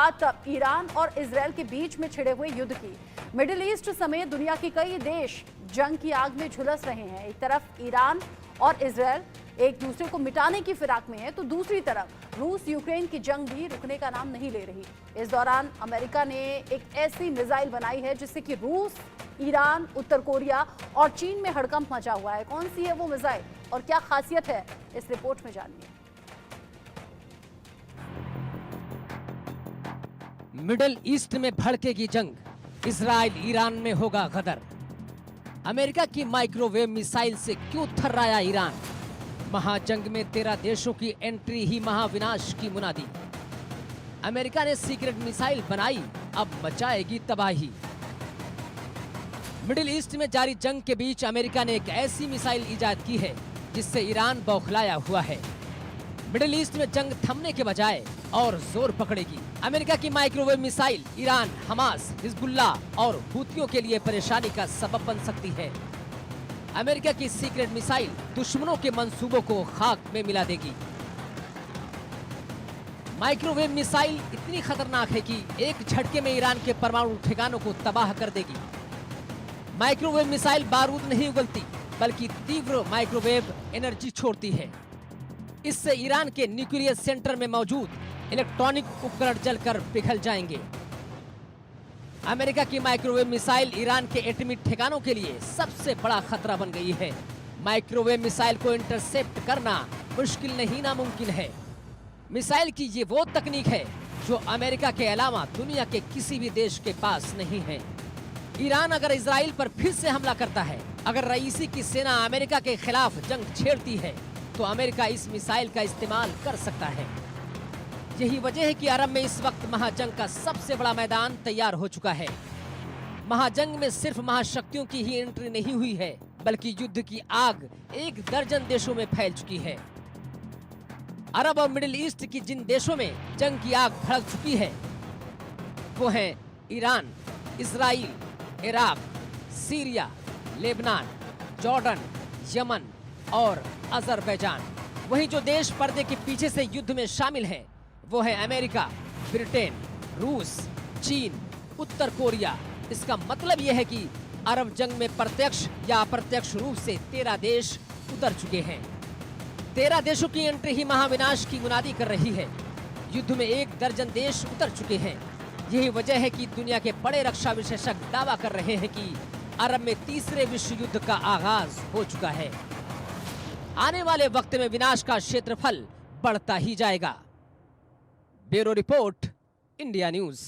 बात ईरान और इजरायल के बीच में छिड़े हुए युद्ध की। मिडिल ईस्ट समेत दुनिया के कई देश जंग की आग में झुलस रहे हैं। एक तरफ ईरान और इजरायल एक दूसरे को मिटाने की फिराक में है, तो दूसरी तरफ रूस यूक्रेन की जंग भी रुकने का नाम नहीं ले रही। इस दौरान अमेरिका ने एक ऐसी मिसाइल बनाई है जिससे कि रूस, ईरान, उत्तर कोरिया और चीन में हड़कंप मचा हुआ है। कौन सी है वो मिसाइल और क्या खासियत है, इस रिपोर्ट में जानिए। मिडिल ईस्ट में भड़केगी जंग, इजराइल ईरान में होगा गदर। अमेरिका की माइक्रोवेव मिसाइल से क्यों थर्राया ईरान? महाजंग में 13 देशों की एंट्री ही महाविनाश की मुनादी। अमेरिका ने सीक्रेट मिसाइल बनाई, अब मचाएगी तबाही। मिडिल ईस्ट में जारी जंग के बीच अमेरिका ने एक ऐसी मिसाइल इजाद की है जिससे ईरान बौखलाया हुआ है। मिडिल ईस्ट में जंग थमने के बजाय और जोर पकड़ेगी। अमेरिका की microwave missile Iran, Hamas, Hezbollah और हुतियों के लिए परेशानी का सबब बन सकती है। अमेरिका की सीक्रेट मिसाइल दुश्मनों के मंसूबों को खाक में मिला देगी। माइक्रोवेव मिसाइल इतनी खतरनाक है कि एक झटके में ईरान के परमाणु ठिकानों को तबाह कर देगी। माइक्रोवेव मिसाइल बारूद नहीं उगलती, बल्कि तीव्र माइक्रोवेव एनर्जी छोड़ती है। इससे ईरान के न्यूक्लियर सेंटर में मौजूद इलेक्ट्रॉनिक उपकरण जलकर पिघल जाएंगे। अमेरिका की माइक्रोवेव मिसाइल ईरान के एटमी ठिकानों के लिए सबसे बड़ा खतरा बन गई है। माइक्रोवेव मिसाइल को इंटरसेप्ट करना मुश्किल नहीं, नामुमकिन है। मिसाइल की ये वो तकनीक है जो अमेरिका के अलावा दुनिया के किसी भी देश के पास नहीं है। ईरान अगर इजराइल पर फिर से हमला करता है, अगर रईसी की सेना अमेरिका के खिलाफ जंग छेड़ती है, तो अमेरिका इस मिसाइल का इस्तेमाल कर सकता है। यही वजह है कि अरब में इस वक्त महाजंग का सबसे बड़ा मैदान तैयार हो चुका है। महाजंग में सिर्फ महाशक्तियों की ही एंट्री नहीं हुई है, बल्कि युद्ध की आग 1 दर्जन देशों में फैल चुकी है। अरब और मिडिल ईस्ट की जिन देशों में जंग की आग भड़क चुकी है, वो हैं Iran, Israel, Iraq, Syria, Lebanon, Jordan, Yemen और अजरबैजान। वहीं जो देश पर्दे के पीछे से युद्ध में शामिल हैं, वो है अमेरिका, ब्रिटेन, रूस, चीन, उत्तर कोरिया। इसका मतलब यह है कि अरब जंग में प्रत्यक्ष या अप्रत्यक्ष रूप से 13 देश उतर चुके हैं। 13 देशों की एंट्री ही महाविनाश की मुनादी कर रही है। युद्ध में 1 दर्जन देश उतर चुके हैं। यही वजह है कि दुनिया के बड़े रक्षा विशेषज्ञ दावा कर रहे हैं कि अरब में तीसरे विश्व युद्ध का आगाज हो चुका है। आने वाले वक्त में विनाश का क्षेत्रफल बढ़ता ही जाएगा। Bureau report, India news.